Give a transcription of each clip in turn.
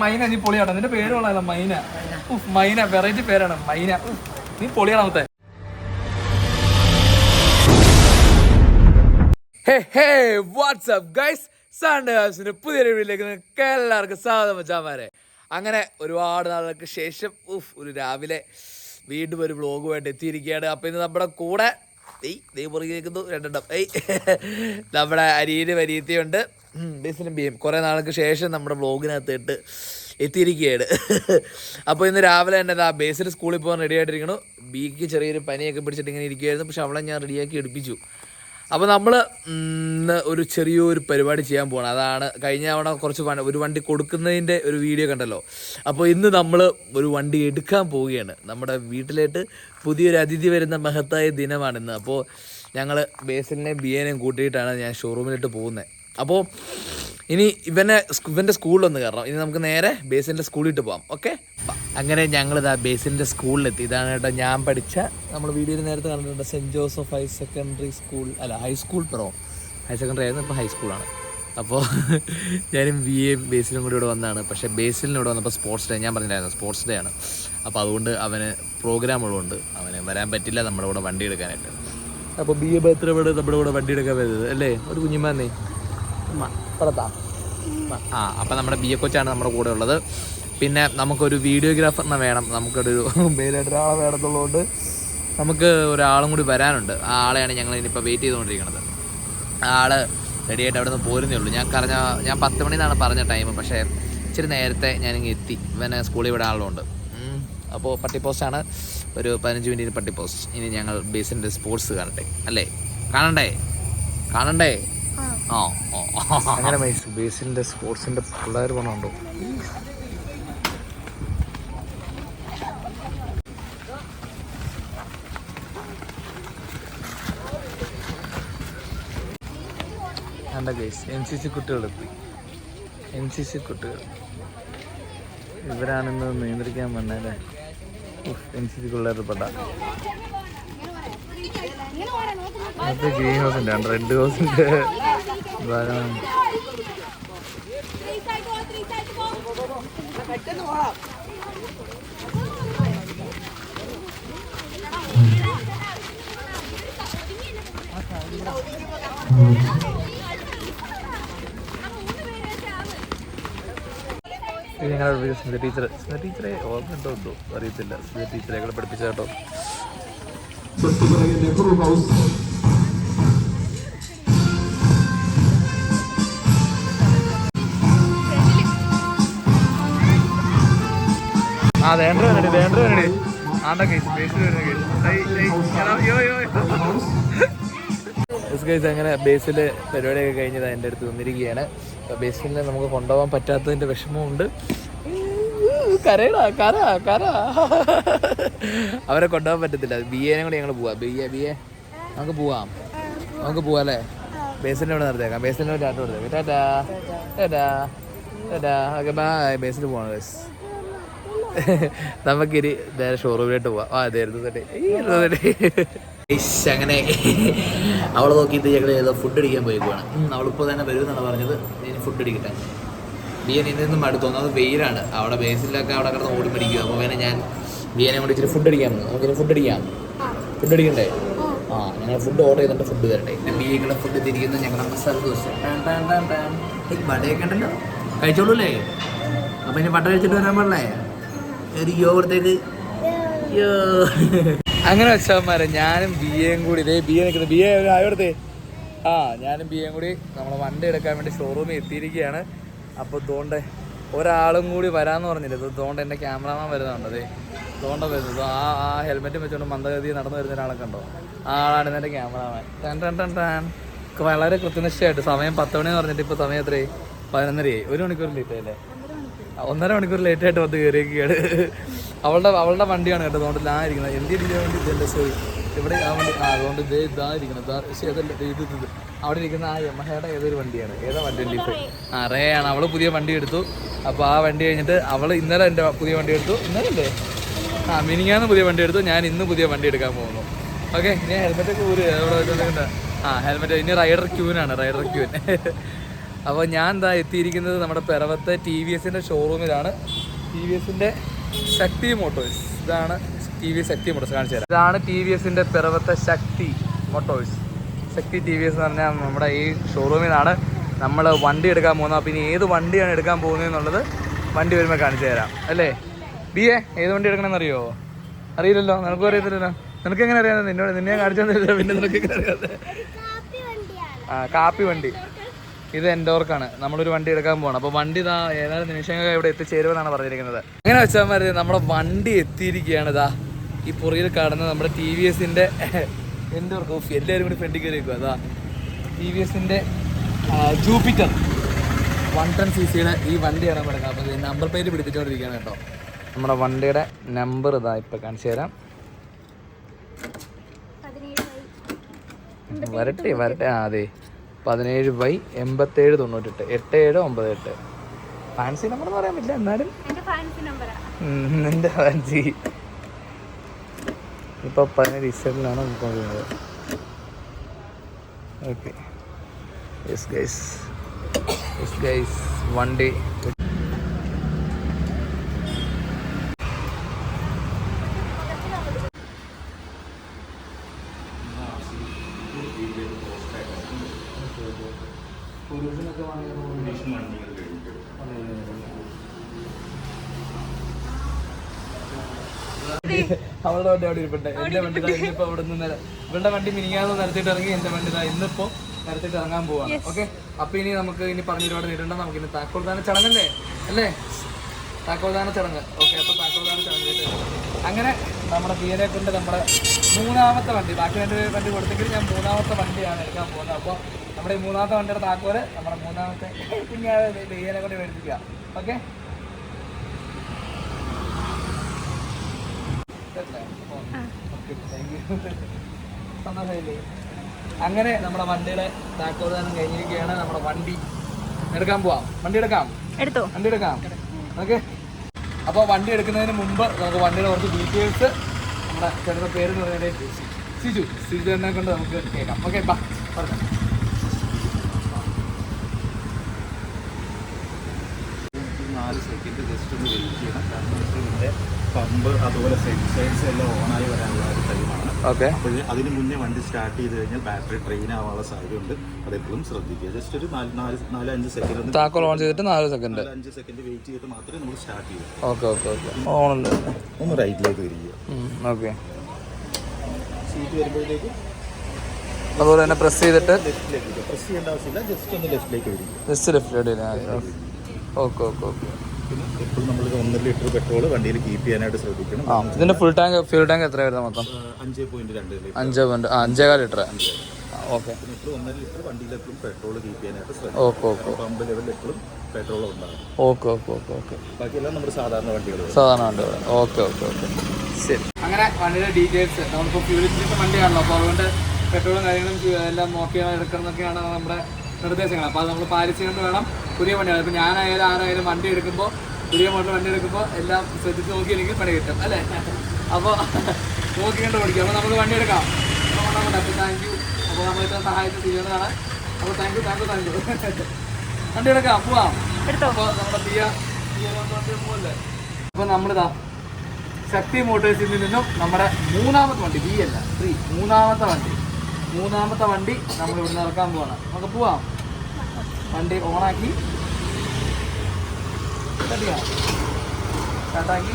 മൈന നീ പൊളിയാട്ടോ, നിന്റെ പേരുള്ളതല്ല മൈന. മൈന വെറൈറ്റി പേരാണ് മൈന. നീ പൊളിയാണത്തെ. വാട്സ്ആപ്പ് ഗൈസ്, സൺഡേ ഹൗസിന്റെ പുതിയൊരു വീട്ടിലേക്ക് നിങ്ങൾക്ക് എല്ലാവർക്കും സ്വാഗതം വെച്ചാമാരെ. അങ്ങനെ ഒരുപാട് നാളുകൾക്ക് ശേഷം ഒരു രാവിലെ വീണ്ടും ഒരു വ്ളോഗുമായിട്ട് എത്തിയിരിക്കുകയാണ്. അപ്പോൾ ഇന്ന് നമ്മുടെ കൂടെ കേൾക്കുന്നു രണ്ടെണ്ണം നമ്മുടെ അരിയിൽ വരിയത്തിയുണ്ട്, ബേസിലും ബിയും കുറേ നാൾക്ക് ശേഷം നമ്മുടെ വ്ളോഗിനകത്തിട്ട് എത്തിയിരിക്കുകയാണ്. അപ്പോൾ ഇന്ന് രാവിലെ തന്നെ ബേസിൽ സ്കൂളിൽ പോകാൻ റെഡി ആയിട്ടിരിക്കണു. ബിക്ക് ചെറിയൊരു പനിയൊക്കെ പിടിച്ചിട്ട് ഇങ്ങനെ ഇരിക്കുകയായിരുന്നു. പക്ഷെ അവളെ ഞാൻ റെഡിയാക്കി എടുപ്പിച്ചു. അപ്പോൾ നമ്മൾ ഇന്ന് ഒരു ചെറിയൊരു പരിപാടി ചെയ്യാൻ പോകണം. അതാണ് കഴിഞ്ഞ തവണ ഒരു വണ്ടി കൊടുക്കുന്നതിൻ്റെ ഒരു വീഡിയോ കണ്ടല്ലോ. അപ്പോൾ ഇന്ന് നമ്മൾ ഒരു വണ്ടി എടുക്കാൻ പോവുകയാണ്. നമ്മുടെ വീട്ടിലേക്ക് പുതിയൊരു അതിഥി വരുന്ന മഹത്തായ ദിനമാണിന്ന്. അപ്പോൾ ഞങ്ങൾ ബേസിലിനെയും ബിയേനെയും കൂട്ടിയിട്ടാണ് ഞാൻ ഷോറൂമിലിട്ട് പോകുന്നത്. അപ്പോൾ ഇനി ഇവൻ്റെ സ്കൂളിലൊന്ന് കയറണം. ഇനി നമുക്ക് നേരെ ബേസിൻ്റെ സ്കൂളിലിട്ട് പോകാം. ഓക്കെ, അങ്ങനെ ഞങ്ങളിതാ ബേസിൻ്റെ സ്കൂളിലെത്തി. ഇതാണ് കേട്ടോ ഞാൻ പഠിച്ച, നമ്മൾ വീഡിയോയിൽ നേരത്തെ കണ്ടിട്ടുണ്ട്, saint Joseph higher secondary school, അല്ല ഹൈസ്കൂൾ. ഹയർ സെക്കൻഡറി ആയിരുന്നു, ഇപ്പോൾ ഹൈസ്കൂളാണ്. അപ്പോൾ ഞാനും ബിയും ബേസിലും കൂടി ഇവിടെ വന്നതാണ്. പക്ഷേ ബേസിലിന് ഇവിടെ വന്നപ്പോൾ സ്പോർട്സ് ഡേ, ഞാൻ പറഞ്ഞില്ലായിരുന്നു സ്പോർട്സ് ഡേ ആണ്. അപ്പോൾ അതുകൊണ്ട് അവന് പ്രോഗ്രാം ഉള്ളതുകൊണ്ട് അവന് വരാൻ പറ്റില്ല നമ്മുടെ കൂടെ വണ്ടി എടുക്കാനായിട്ട്. അപ്പോൾ ബി എ ബർത്ത്ഡേ ഇവിടെ നമ്മുടെ കൂടെ വണ്ടി എടുക്കാൻ വരുന്നത് അല്ലേ ഒരു കുഞ്ഞുമാന്നേ പറത്താ. അപ്പം നമ്മുടെ ബി എ കൊച്ചാണ് നമ്മുടെ കൂടെ ഉള്ളത്. പിന്നെ നമുക്കൊരു വീഡിയോഗ്രാഫറിനെ വേണം, നമുക്കൊരു മെയിനായിട്ട് ഒരാളെ വേണമെന്നുള്ളതുകൊണ്ട് നമുക്ക് ഒരാളും കൂടി വരാനുണ്ട്. ആ ആളെയാണ് ഞങ്ങൾ ഇനിയിപ്പോൾ വെയിറ്റ് ചെയ്തുകൊണ്ടിരിക്കുന്നത്. ആ ആൾ റെഡിയായിട്ട് അവിടെ നിന്ന് പോരുന്നേ ഉള്ളൂ. ഞാൻ 10 മണിന്നാണ് പറഞ്ഞ ടൈം, പക്ഷേ ഇച്ചിരി നേരത്തെ ഞാനിങ്ങനെ എത്തി. ഇവനെ സ്കൂളിൽ വിടാനുള്ളതുകൊണ്ട്. അപ്പോൾ പട്ടി പോസ്റ്റാണ്, ഒരു 15 മിനിറ്റിന് പട്ടി പോസ്റ്റ്. ഇനി ഞങ്ങൾ ബേസിൻ്റെ സ്പോർട്സ് കാണട്ടെ അല്ലേ? കാണണ്ടേ? അങ്ങനെ ബേസിൻ്റെ സ്പോർട്സിൻ്റെ പിള്ളേർ പോകണുണ്ടോ? എൻ്റെ ഗൈസ് NCC കുട്ടികളെത്തി. NCC കുട്ടികൾ ഇവരാണിന്ന് നിയന്ത്രിക്കാൻ വന്നല്ലേ. NCC പിള്ളേർ പെട്ട അത് ഗ്രീൻ ഹൗസിൻ്റെ ആണ്, റെഡ് ഹൗസിൻ്റെ ഭാഗം. ഇത് ഞങ്ങളുടെ സ്മിത ടീച്ചറെ ഓർമ്മയുണ്ടോ എന്തോ അറിയത്തില്ല. സ്മിത ടീച്ചറെ പഠിപ്പിച്ച കേട്ടോ. അങ്ങനെ ബേസിൽ പരിപാടിയൊക്കെ കഴിഞ്ഞത് എൻ്റെ അടുത്ത് വന്നിരിക്കുകയാണ്. ബേസിലിനെ നമുക്ക് കൊണ്ടുപോകാൻ പറ്റാത്തതിൻ്റെ വിഷമമുണ്ട്. അവരെ കൊണ്ടുപോകാൻ പറ്റത്തില്ല. ബിയേനെ കൂടി ഞങ്ങൾ പോവാം. ബിയെ നമുക്ക് പോവാം അല്ലേ? ബേസിലിനെ ഇവിടെ നിർത്തിയേക്കാം. ബേസിലിനെ ഒരു ടാറ്റ കൊടുത്തേക്കാം. Tata okay bye. ബേസിൽ പോവാണ് ബസ്. നമുക്കിനി നേരെ ഷോറൂമിലോട്ട് പോവാം. അങ്ങനെ അവളെ നോക്കിയിട്ട് ഞങ്ങൾ ഏതോ ഫുഡ് അടിക്കാൻ പോയിക്കുവാണ്. അവളിപ്പോൾ തന്നെ വരുമെന്നാണ് പറഞ്ഞത്. ഇനി ഫുഡ് അടിക്കട്ടെ. ബിയൻ നിന്നും അടുത്ത് തോന്നുന്നത് വെയിലാണ്. അവിടെ ബേസിലൊക്കെ അവിടെ കിടന്ന് ഓടി മേടിക്കുക. അപ്പോൾ പിന്നെ ഞാൻ ബിയനെ കൊണ്ട് ഇച്ചിരി ഫുഡ് അടിക്കാൻ പോകുന്നു. നമുക്കിനി ഫുഡ് അടിക്കണ്ടേ? ഞങ്ങൾ ഫുഡ് ഓർഡർ ചെയ്തിട്ട് ഫുഡ് തരട്ടെ. പിന്നെ ബിയക്കുള്ള ഫുഡ് തിരിക്കുന്നത് ഞങ്ങളുടെ മസാല ദോശ. വടയൊക്കെ ഉണ്ടല്ലോ, കഴിച്ചോളൂ അല്ലേ? അപ്പം ഇനി വട കഴിച്ചിട്ട് വരാൻ പാടില്ലേ? ഒരു യോടത്തേക്ക് അങ്ങനെ വെച്ചാൽ ഞാനും ബിയേയും കൂടി ബിയെ നിൽക്കുന്നത്. ബിയെ ആയോടത്തെ ഞാനും ബിയേയും കൂടി നമ്മളെ വണ്ടി എടുക്കാൻ വേണ്ടി ഷോറൂമിൽ എത്തിയിരിക്കുകയാണ്. അപ്പോൾ തോണ്ട ഒരാളും കൂടി വരാമെന്ന് പറഞ്ഞില്ല. തോണ്ട എൻ്റെ ക്യാമറമാൻ വരുന്നുണ്ട്. തോണ്ട വരുന്നത് ആ ഹെൽമെറ്റും വെച്ചുകൊണ്ട് മന്ദഗതി നടന്നു വരുന്ന ഒരാളൊക്കെ ഉണ്ടോ? ആ ആളാണ് എൻ്റെ ക്യാമറമാൻ. വളരെ കൃത്യനിഷ്ഠയായിട്ട് സമയം 10 മണിന്ന് പറഞ്ഞിട്ട് ഇപ്പോൾ സമയം എത്രയായി? 11:30. 1 മണിക്കൂർ ലേറ്റ് ആയില്ലേ? 1.5 മണിക്കൂർ ലേറ്റായിട്ട് വന്ന് കയറിയൊക്കെയാണ്. അവളുടെ വണ്ടിയാണ് കേട്ടോ. അതുകൊണ്ട് ഇരിക്കുന്നത് എന്തിൻ്റെ വണ്ടി ഇതല്ലേ? സോറി, ഇവിടെ ആ വണ്ടി. അതുകൊണ്ട് ഇതായിരിക്കണം. പക്ഷേ അതല്ല, ഇത് അവിടെ ഇരിക്കുന്ന ആ യമഹയുടെ ഏതൊരു വണ്ടിയാണ്. ഏതാ വണ്ടി? ലീഫ് റേ ആണ്. അവൾ പുതിയ വണ്ടി എടുത്തു. അപ്പോൾ ആ വണ്ടി കഴിഞ്ഞിട്ട് അവൾ ഇന്നലെ എൻ്റെ പുതിയ വണ്ടി എടുത്തു. ഇന്നലെ മിനിങ്ങാന്ന് പുതിയ വണ്ടി എടുത്തു. ഞാൻ ഇന്ന് പുതിയ വണ്ടി എടുക്കാൻ പോകുന്നു. ഓക്കെ, ഇനി ഹെൽമെറ്റൊക്കെ ഊര് അവിടെ വെച്ചിട്ടുണ്ട്. ഹെൽമെറ്റ് ഇനി റൈഡർ ക്യൂനാണ്. അപ്പോൾ ഞാൻ എന്താ എത്തിയിരിക്കുന്നത് നമ്മുടെ പിറവത്തെ TVSൻ്റെ ഷോറൂമിലാണ്. TVSൻ്റെ ശക്തി മോട്ടോഴ്സ്. ഇതാണ് TVS ശക്തി മോട്ടോഴ്സ്. കാണിച്ചു തരാം. ഇതാണ് TVSൻ്റെ പിറവത്തെ ശക്തി മോട്ടോഴ്സ്. ശക്തി TVS എന്ന് പറഞ്ഞാൽ നമ്മുടെ ഈ ഷോറൂമിൽ നിന്നാണ് നമ്മൾ വണ്ടി എടുക്കാൻ പോകുന്നത്. അപ്പോൾ ഇനി ഏത് വണ്ടിയാണ് എടുക്കാൻ പോകുന്നതെന്നുള്ളത് വണ്ടി വരുമ്പോൾ കാണിച്ചു തരാം. അല്ലേ ബിയെ? ഏത് വണ്ടി എടുക്കണമെന്ന് അറിയോ? അറിയില്ലല്ലോ, നിനക്കും അറിയത്തില്ലല്ലോ. നിനക്ക് എങ്ങനെ അറിയാതെ? നിന്നെ കാണിച്ചു തന്നില്ല, പിന്നെ നിനക്ക് എങ്ങനെ അറിയാതെ? കാപ്പി വണ്ടി. ഇത് എൻഡോർക്കാണ്. നമ്മളൊരു വണ്ടി എടുക്കാൻ പോകണം. അപ്പോൾ വണ്ടി ഇതാ ഏതാനും നിമിഷങ്ങൾ ഇവിടെ എത്തിച്ചേരുമെന്നാണ് പറഞ്ഞിരിക്കുന്നത്. അങ്ങനെ വെച്ചാൽ മതി, നമ്മുടെ വണ്ടി എത്തിയിരിക്കുകയാണ്. ഇതാ ഈ പുറയിൽ കാണുന്നത് നമ്മുടെ TVSൻ്റെ എൻഡോർക്ക്. ഓഫ്, എല്ലാവരും കൂടി ഫ്രണ്ടിൽ കയറി വെക്കുക. അതാ TVSൻ്റെ ജൂപ്പിറ്റർ 110cc ഈ വണ്ടിയാണ് നമ്മൾ എടുക്കുക. അപ്പോൾ നമ്പർ പ്ലേറ്റ് പിടിപ്പിച്ചുകൊണ്ടിരിക്കുകയാണ് കേട്ടോ. നമ്മുടെ വണ്ടിയുടെ നമ്പർ ഇതാ ഇപ്പോൾ കാണിച്ചു തരാം. വരട്ടെ. അതെ, 17/8798 8798. ഫാൻസി നമ്പർ എന്ന് പറയാൻ പറ്റില്ല, എന്നാലും എൻ്റെ ഫാൻസി. ഇപ്പോൾ 17 ഇസഡിലാണ് നോക്കുന്നത്. ഓക്കെ, യെസ് ഗൈസ് വണ്ടി അവളുടെ വണ്ടി അവിടെ ഇരിപ്പുണ്ട്. എൻ്റെ വണ്ടി ഇന്നിപ്പോൾ അവിടെ നിന്ന് ഇവളുടെ വണ്ടി മിനിങ്ങാന്ന് നിരത്തിയിട്ട് ഇറങ്ങി. എൻ്റെ വണ്ടി ഇന്നിപ്പോൾ നിരത്തിയിട്ട് ഇറങ്ങാൻ പോവാണ്. ഓക്കെ, അപ്പോൾ ഇനി നമുക്ക് ഇനി പറഞ്ഞ ഒരുപാട് നേരിടണ്ട. നമുക്ക് ഇനി താക്കോൽദാന ചടങ്ങല്ലേ അല്ലേ? താക്കോൽദാന ചടങ്ങ്. ഓക്കെ, അപ്പോൾ താക്കോൽദാന ചടങ്ങ് അങ്ങനെ നമ്മുടെ ബിയനെ കൊണ്ട് നമ്മുടെ മൂന്നാമത്തെ വണ്ടി, ബാക്കി 2 വണ്ടി കൊടുത്തെങ്കിൽ ഞാൻ മൂന്നാമത്തെ വണ്ടിയാണ് എടുക്കാൻ പോകുന്നത്. അപ്പോൾ നമ്മുടെ ഈ മൂന്നാമത്തെ വണ്ടിയുടെ താക്കോല് നമ്മുടെ മൂന്നാമത്തെ ബിയനെ കൊണ്ട് മേടിപ്പിക്കുക. ഓക്കെ, സന്തോഷമായില്ലേ? അങ്ങനെ നമ്മുടെ വണ്ടിയുടെ താക്കോൽദാനം കഴിഞ്ഞിരിക്കുകയാണ്. നമ്മുടെ വണ്ടി എടുക്കാൻ പോവാം. വണ്ടി എടുക്കാം. ഓക്കെ, അപ്പോൾ വണ്ടി എടുക്കുന്നതിന് മുമ്പ് നമുക്ക് വണ്ടിയുടെ കുറച്ച് ഡീറ്റെയിൽസ് നമ്മുടെ ചേട്ടൻ്റെ പേര് എന്ന് പറഞ്ഞാൽ സിജു ചേട്ടനെ കൊണ്ട് നമുക്ക് കേൾക്കാം. ഓക്കെ, ബാ പറഞ്ഞു. 4 സെക്കൻഡ് ജസ്റ്റ് ഒന്ന് വെയിറ്റ് ചെയ്യണം. കാരണം ഇതിൻ്റെ പമ്പ് അതുപോലെ സെൻസേഴ്സ് എല്ലാം ഓണായി വരാനുള്ള ഒരു ടൈമാണ്. ഓക്കെ, അപ്പോൾ അതിന് മുന്നേ വണ്ടി സ്റ്റാർട്ട് ചെയ്ത് കഴിഞ്ഞാൽ ബാറ്ററി ട്രെയിൻ ആവാനുള്ള സാധ്യതയുണ്ട്. അതെപ്പോഴും ശ്രദ്ധിക്കുക. ജസ്റ്റ് ഒരു 4-5 സെക്കൻഡ് താക്കോൽ ഓൺ ചെയ്തിട്ട് 5 സെക്കൻഡ് വെയിറ്റ് ചെയ്തിട്ട് മാത്രമേ നമ്മൾ സ്റ്റാർട്ട് ചെയ്യൂ. ഓക്കെ, ഓണുണ്ട്. ഒന്ന് റൈറ്റിലേക്ക് തിരിക്കുക. ഓക്കെ, സീറ്റ് വരുമ്പോഴത്തേക്ക് അതുപോലെ തന്നെ പ്രസ് ചെയ്തിട്ട് ലെഫ്റ്റിലേക്ക് പ്രസ് ചെയ്യേണ്ട ആവശ്യമില്ല. ജസ്റ്റ് ഒന്ന് ലെഫ്റ്റിലേക്ക് വരിക. ലെഫ്റ്റിലോട്ട്. ഓക്കെ. പിന്നെ എപ്പോഴും നമ്മൾ 1 ലിറ്റർ പെട്രോൾ വണ്ടിയിൽ കീപ്പ് ചെയ്യാനായിട്ട് ശ്രദ്ധിക്കണം. ഇതിന്റെ ഫ്യൂൽ ടാങ്ക് എത്ര വരുന്നത് മൊത്തം? 5.2 ലിറ്റർ. 5.5 ലിറ്റർ. ഓക്കെ, പിന്നെ ഇപ്പോൾ 1.5 ലിറ്റർ വണ്ടിയിൽ എപ്പോഴും പെട്രോൾ കീപ്പ് ചെയ്യാനായിട്ട് ശ്രദ്ധിക്കണം. ഓക്കെ. പമ്പ് ലെവലിൽ എപ്പോഴും പെട്രോൾ ഉണ്ടാകും. ഓക്കെ. ബാക്കിയെല്ലാം നമ്മുടെ സാധാരണ വണ്ടികൾ. ഓക്കെ. ശരി, അങ്ങനെ വണ്ടിയുടെ ഡീറ്റെയിൽസ് നമ്മളിപ്പോൾ ഫ്യൂൽ ഇഞ്ചിൻ്റെ വണ്ടിയാണല്ലോ. അപ്പോൾ അതുകൊണ്ട് പെട്രോളും കാര്യങ്ങളും എല്ലാം നോക്കിയാണ് എടുക്കണമെന്നൊക്കെയാണ് നമ്മുടെ നിർദ്ദേശങ്ങൾ. അപ്പോൾ അത് നമ്മൾ പാലിച്ചുകൊണ്ട് വേണം പുതിയ വണ്ടിയാണ്. ഇപ്പോൾ ഞാനായാലും ആരായാലും വണ്ടി എടുക്കുമ്പോൾ, പുതിയ മോഡൽ വണ്ടി എടുക്കുമ്പോൾ എല്ലാം ശ്രദ്ധിച്ച് നോക്കിയില്ലെങ്കിൽ പണി കിട്ടും അല്ലേ? അപ്പോൾ നോക്കിക്കൊണ്ട് ഓടിക്കും. അപ്പോൾ നമുക്ക് വണ്ടി എടുക്കാം. അപ്പോൾ താങ്ക് യു. അപ്പോൾ നമ്മൾ ഇത്ര സഹായിച്ച് ചെയ്യുന്നതാണ്. അപ്പോൾ താങ്ക് യു. വണ്ടി എടുക്കാം, പോവാം. അപ്പോൾ നമ്മുടെ പോകല്ലേ. അപ്പോൾ നമ്മളിതാ ശക്തി മോട്ടോഴ്സിൽ നിന്നും നമ്മുടെ മൂന്നാമത്തെ വണ്ടി, ബി അല്ല 3, മൂന്നാമത്തെ വണ്ടി നമ്മൾ ഇവിടുന്ന് ഇറക്കാൻ പോവാണ്. നമുക്ക് പോവാം. വണ്ടി ഓണാക്കി സ്റ്റാർട്ടാക്കി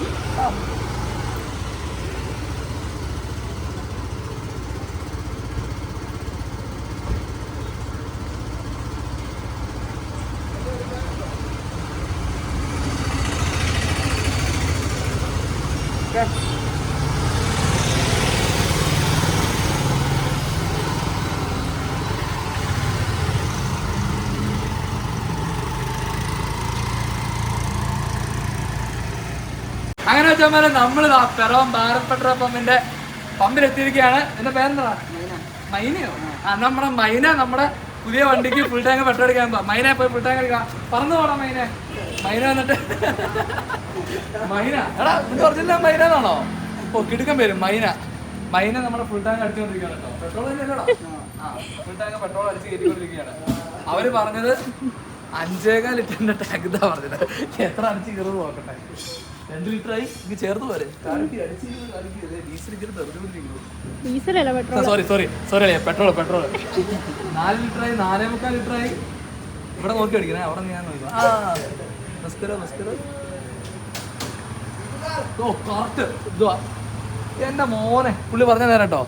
അങ്ങനെ വെച്ചാൽ നമ്മളിതാ പിറവം ഭാരത് പെട്രോൾ പമ്പിന്റെ പമ്പിലെത്തിയിരിക്കുകയാണ്. എന്റെ പേരെന്താ? മൈനയോ? നമ്മുടെ മൈന നമ്മുടെ പുതിയ വണ്ടിക്ക് ഫുൾ ടാങ്ക് പെട്രോൾ അടിക്കാൻ പോവാ. മൈന പോയി ഫുൾ ടാങ്ക് അടിക്കാം. പറന്നു പോടാ മൈന വന്നിട്ട്. മൈന എടാ ഒറിജിനൽ മൈന എന്നാണോ? ഓ കിടുക്കം പേരും മൈന നമ്മുടെ ഫുൾ ടാങ്ക് അടിച്ചുകൊണ്ടിരിക്കുകയാണ് കേട്ടോ. പെട്രോൾ തന്നെയല്ലോടാ. ഫുൾ ടാങ്ക് പെട്രോൾ അടിച്ച് കയറ്റിക്കൊണ്ടിരിക്കുകയാണ്. അവര് പറഞ്ഞത് 5.25 ലിറ്ററിന്റെ ടാങ്ക് ഇതാ പറഞ്ഞത്. എത്ര അടിച്ച് കയറുന്നു നോക്കട്ടെ. 2 ലിറ്ററായി ഇനി ചേർത്ത് പോരെ. Sorry petrol 4 ലിറ്ററായി 4.25 ലിറ്ററായി. ഇവിടെ നോക്കി അടിക്കണേ, അവിടെ ഞാൻ നോക്കാം. എന്റെ മോനെ പുള്ളി പറഞ്ഞ നേരം കേട്ടോ.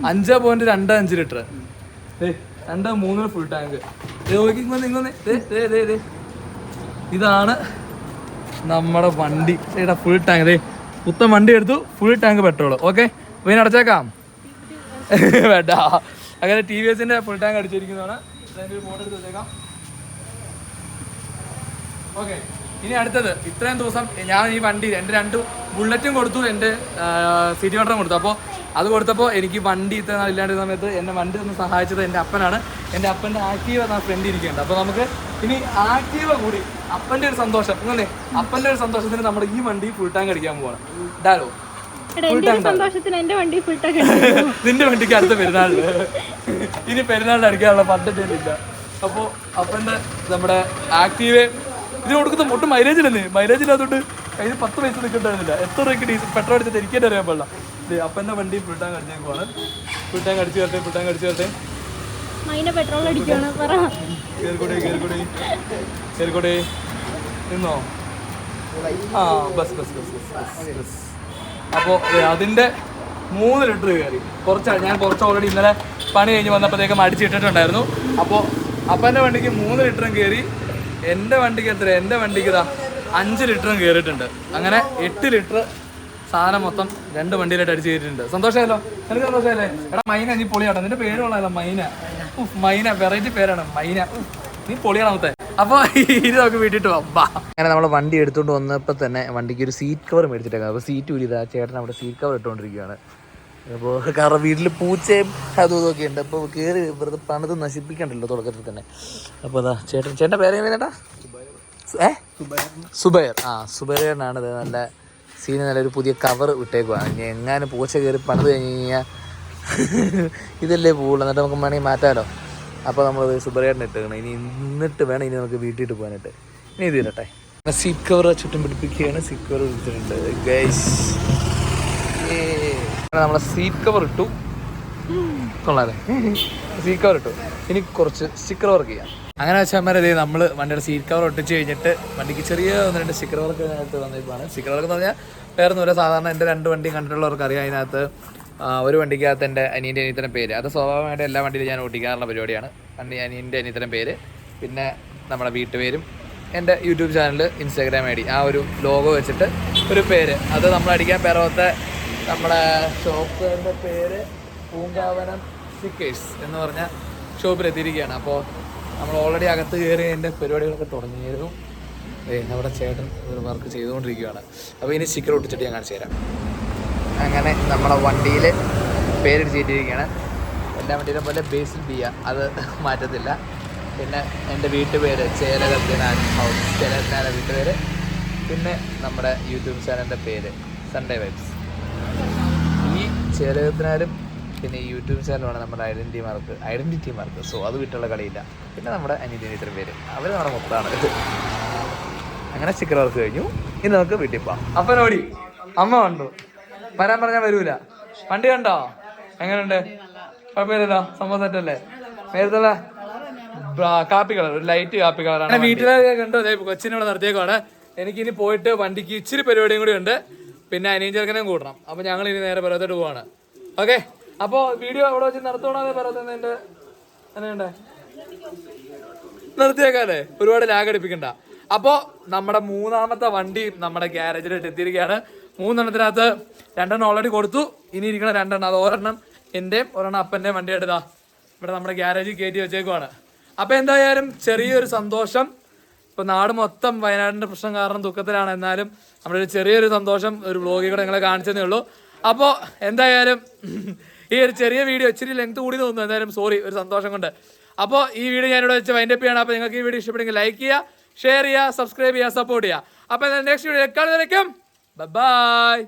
5.25 ലിറ്റർ 2.3 ഫുൾ ടാങ്ക്. ഇതാണ് നമ്മുടെ വണ്ടി. ഫുൾ ടാങ്ക് പുത്തൻ വണ്ടി എടുത്തു, ഫുൾ ടാങ്ക് പെട്രോൾ. ഓക്കെ, അപ്പൊ ഇനി അടച്ചേക്കാം വേണ്ട. അങ്ങനെ TVS ഫുൾ ടാങ്ക് അടിച്ചിരിക്കുന്നതാണ്. ഫോട്ടോ എടുത്ത് വെച്ചേക്കാം. ഓക്കെ, ഇനി അടുത്തത്. ഇത്രയും ദിവസം ഞാൻ ഈ വണ്ടി എൻ്റെ 2 ബുള്ളറ്റും കൊടുത്തു, എൻ്റെ സിറ്റി വണ്ടറും കൊടുത്തു. അപ്പോൾ അത് കൊടുത്തപ്പോൾ എനിക്ക് വണ്ടി ഇത്ര നാൾ ഇല്ലാണ്ടിരുന്ന സമയത്ത് എന്നെ വണ്ടി ഒന്ന് സഹായിച്ചത് എൻ്റെ അപ്പനാണ്. എൻ്റെ അപ്പൻ്റെ ആക്റ്റീവ എന്ന ഫ്രണ്ട് ഇരിക്കുന്നുണ്ട്. അപ്പോൾ നമുക്ക് ഇനി ആക്റ്റീവ കൂടി അപ്പൻ്റെ ഒരു സന്തോഷം ഇങ്ങനെ, അപ്പൻ്റെ ഒരു സന്തോഷത്തിന് നമ്മുടെ ഈ വണ്ടി ഫുൾ ടാങ്ക് അടിക്കാൻ പോവാണ്. ഡാലോ നിന്റെ വണ്ടിക്ക് അടുത്ത പെരുന്നാളില് ഇനി പെരുന്നാളിൽ അടിക്കാനുള്ള പദ്ധതിയില്ല. അപ്പോൾ അപ്പൻ്റെ നമ്മുടെ ആക്റ്റീവ് ഇതിന് കൊടുക്കുന്ന ഒട്ടും മൈലേജ് ഇല്ലെന്നേ. മൈലേജ് ഇല്ലാത്തതുകൊണ്ട് അതിന് 10 പൈസ നിൽക്കണ്ടായിരുന്നില്ല. എത്ര രൂപയ്ക്ക് ഡീസൽ പെട്രോൾ അടിച്ചിട്ട് എനിക്ക് തന്നെ അറിയാൻ പാടില്ല. അപ്പൻ്റെ വണ്ടി ഫുൾ ടാങ്ക് അടിച്ചേക്കുവാണ്. ഫുൾ ടാങ്ക് അടിച്ചു തരട്ടെ. കേറിക്കൂടെ നിന്നോ. ആ ബസ്. അപ്പോൾ അതിൻ്റെ 3 ലിറ്റർ കയറി. ഞാൻ കുറച്ച് ഓൾറെഡി ഇന്നലെ പണി കഴിഞ്ഞ് വന്നപ്പോഴത്തേക്കും അടിച്ചിട്ടിട്ടുണ്ടായിരുന്നു. അപ്പോൾ അപ്പൻ്റെ വണ്ടിക്ക് 3 ലിറ്ററും കയറി. എൻ്റെ വണ്ടിക്ക് എത്ര? എൻ്റെ വണ്ടിക്ക് ഇതാ 5 ലിറ്ററും കയറിയിട്ടുണ്ട്. അങ്ങനെ 8 ലിറ്റർ സാധനം മൊത്തം 2 വണ്ടിയിലായിട്ട് അടിച്ച് കയറിയിട്ടുണ്ട്. സന്തോഷമല്ലോ? എനിക്ക് സന്തോഷമല്ലേ? എടാ മൈന, നീ പൊളിയാട്ടോ. നിന്റെ പേരുള്ളതല്ല മൈന. വെറൈറ്റി പേരാണ് മൈന. നീ പൊളിയാണത്തെ. അപ്പോൾ ഇത് നമുക്ക് വീട്ടിട്ട് പോവാം. അങ്ങനെ നമ്മൾ വണ്ടി എടുത്തുകൊണ്ട് വന്നപ്പോൾ തന്നെ വണ്ടിക്ക് ഒരു സീറ്റ് കവർ മേടിച്ചിട്ടേക്കാം. അപ്പോൾ സീറ്റ് ഊരിതാ ചേട്ടൻ അവിടെ സീറ്റ് കവർ ഇട്ടുകൊണ്ടിരിക്കുകയാണ്. അപ്പോൾ കാരണം വീട്ടിൽ പൂച്ചയും അതും ഇതൊക്കെ ഉണ്ട്. അപ്പോൾ കയറി വെറുതെ പണിത് നശിപ്പിക്കണ്ടല്ലോ തുടക്കത്തിൽ തന്നെ. അപ്പോൾ അതാ ചേട്ടൻ്റെ പേരെങ്ങനെയാ? സുബൈർ. സുബൈറിനാണ് ഇത്. നല്ല സീന് നല്ലൊരു പുതിയ കവർ ഇട്ടേക്കുവാണ്. ഇനി എങ്ങാനും പൂച്ച കയറി പണിത് കഴിഞ്ഞ് കഴിഞ്ഞാൽ ഇതല്ലേ പോകുള്ളൂ. എന്നിട്ട് നമുക്ക് വേണമെങ്കിൽ മാറ്റാമല്ലോ. അപ്പോൾ നമ്മളത് സുബൈറിന് ഇട്ടേക്കണം. എന്നിട്ട് വേണം ഇനി നമുക്ക് വീട്ടിൽ പോകാനായിട്ട്. ഇനി ഇത് ഇരട്ടെ. സീറ്റ് കവർ ചുറ്റും പിടിപ്പിക്കുകയാണ്. സീറ്റ് കവർ ഇട്ടിട്ടുണ്ട് ഗൈസ്. നമ്മളെ സീറ്റ് കവർ ഇട്ടു. കൊള്ളാല്ലേ? സീറ്റ് കവർ ഇട്ടു. ഇനി കുറച്ച് സ്റ്റിക്കർ വർക്ക് ചെയ്യാം. അങ്ങനെ വെച്ചാൽ ഇതേ നമ്മൾ വണ്ടിയുടെ സീറ്റ് കവർ ഒട്ടിച്ച് കഴിഞ്ഞിട്ട് വണ്ടിക്ക് ചെറിയ 1-2 സ്റ്റിക്കർ വർക്ക് അതിനകത്ത് വന്നേക്കുവാണ്. സ്റ്റിക്കർ വർക്ക് എന്ന് പറഞ്ഞാൽ വേറെ ഒന്നുമില്ല. സാധാരണ എൻ്റെ 2 വണ്ടി കണ്ടിട്ടുള്ളവർക്ക് അറിയാം. അതിനകത്ത് ഒരു വണ്ടിക്കകത്ത് എൻ്റെ അനിയൻ്റെ പേര്. അത് സ്വാഭാവികമായിട്ട് എല്ലാ വണ്ടിയിലും ഞാൻ ഓട്ടിക്കാറുള്ള പരിപാടിയാണ്. അനിയൻ്റെ പേര്, പിന്നെ നമ്മുടെ വീട്ടുപേരും, എൻ്റെ യൂട്യൂബ് ചാനൽ, ഇൻസ്റ്റാഗ്രാം ID, ആ ഒരു ലോഗോ വെച്ചിട്ട് ഒരു പേര്. അത് നമ്മൾ അടിക്കാൻ പേരവത്തെ നമ്മുടെ ഷോപ്പിൻ്റെ പേര് പൂങ്കാവനം സ്റ്റിക്കേഴ്സ് എന്ന് പറഞ്ഞ ഷോപ്പിലെത്തിയിരിക്കുകയാണ്. അപ്പോൾ നമ്മൾ ഓൾറെഡി അകത്ത് കയറി എൻ്റെ പരിപാടികളൊക്കെ തുടങ്ങിയിരുന്നു. നമ്മുടെ ചേട്ടൻ ഒരു വർക്ക് ചെയ്തുകൊണ്ടിരിക്കുകയാണ്. അപ്പോൾ ഇനി സ്റ്റിക്കർ ഒട്ടിച്ചിട്ട് ഞാൻ കാണിച്ചു തരാം. അങ്ങനെ നമ്മളെ വണ്ടിയിൽ പേരടിച്ചിട്ടിരിക്കുകയാണ്. എല്ലാ വണ്ടിയിലെ പോലെ ബേസിൽ ബിയ അത് മാറ്റത്തില്ല. പിന്നെ എൻ്റെ വീട്ടുപേര് ചേലകത്തിനാൻ ഹൗസ്, ചേലകത്തിനാൻ്റെ വീട്ടുപേര്. പിന്നെ നമ്മുടെ യൂട്യൂബ് ചാനലിൻ്റെ പേര് സൺഡേ വൈബ്സ്. ഈ ചേലകത്തിനാലും പിന്നെ ഈ യൂട്യൂബ് ചാനലാണ് നമ്മുടെ ഐഡൻറ്റിറ്റി മാർക്ക്. സോ അത് വിട്ടുള്ള കളിയില്ല. പിന്നെ നമ്മുടെ അനിയത്തിൻ്റെ ഇത്ര പേര്, അവർ നമ്മുടെ മൊത്തമാണ്. അങ്ങനെ സ്റ്റിക്കർ വർക്ക് കഴിഞ്ഞു. ഇനി നമുക്ക് വീട്ടിൽ പോവാം. അപ്പനോടി അമ്മ കണ്ടു വരാൻ പറഞ്ഞാൽ വരൂല. വണ്ടി കണ്ടോ? എങ്ങനെയുണ്ട്? കുഴപ്പമില്ലല്ലോ? സംഭവം സെറ്റല്ലേ? നേരത്തെ കാപ്പി കളർ, ഒരു ലൈറ്റ് കാപ്പി കളറാണ്. വീട്ടിലൊക്കെ കണ്ടോ? കൊച്ചിനോട് നിർത്തിയേക്കാണ്. എനിക്കിനി പോയിട്ട് വണ്ടിക്ക് ഇച്ചിരി പരിപാടിയും കൂടി ഉണ്ട്. പിന്നെ അനിയൻ ചെറുക്കനെയും കൂടണം. അപ്പോൾ ഞങ്ങൾ ഇനി നേരെ പർവ്വത്തോട്ട് പോവാണ്. ഓക്കെ, അപ്പോൾ വീഡിയോ അവിടെ വെച്ച് നിർത്തണോ? പർവ്വതത്തിൻ്റെ എങ്ങനെയുണ്ട്? നിർത്തിയേക്കാല്ലേ? ഒരുപാട് ലാഗ് അടിപ്പിക്കണ്ട. അപ്പോൾ നമ്മുടെ 3ാമത്തെ വണ്ടി നമ്മുടെ ഗ്യാരേജിലോട്ട് എത്തിയിരിക്കുകയാണ്. 3 എണ്ണത്തിനകത്ത് 2 എണ്ണം ഓൾറെഡി കൊടുത്തു. ഇനി ഇരിക്കണ 2 എണ്ണം. അത് ഒരെണ്ണം എൻ്റെയും ഒരെണ്ണം അപ്പൻ്റെയും വണ്ടി എടുത്താ ഇവിടെ നമ്മുടെ ഗ്യാരേജിൽ കയറ്റി വെച്ചേക്കുവാണ്. അപ്പോൾ എന്തായാലും ചെറിയൊരു സന്തോഷം. ഇപ്പോൾ നാട് മൊത്തം വയനാടിൻ്റെ പ്രശ്നം കാരണം ദുഃഖത്തിലാണ്. എന്നാലും നമ്മുടെ ഒരു ചെറിയൊരു സന്തോഷം ഒരു വ്ളോഗിൽ കൂടെ നിങ്ങളെ കാണിച്ചതേ ഉള്ളൂ. അപ്പോൾ എന്തായാലും ഈ ഒരു ചെറിയ വീഡിയോ ഇച്ചിരി ലെങ്ത് കൂടി തോന്നുന്നു. എന്തായാലും സോറി, ഒരു സന്തോഷം കൊണ്ട്. അപ്പോൾ ഈ വീഡിയോ ഞാനിവിടെ വെച്ച് വൈൻഡപ്പ് ചെയ്യണം. അപ്പോൾ നിങ്ങൾക്ക് ഈ വീഡിയോ ഇഷ്ടപ്പെടുമെങ്കിൽ ലൈക്ക് ചെയ്യുക, ഷെയർ ചെയ്യുക, സബ്സ്ക്രൈബ് ചെയ്യുക, സപ്പോർട്ട് ചെയ്യുക. അപ്പോൾ നെക്സ്റ്റ് വീഡിയോ കാണുന്നവരേക്കും ബൈ.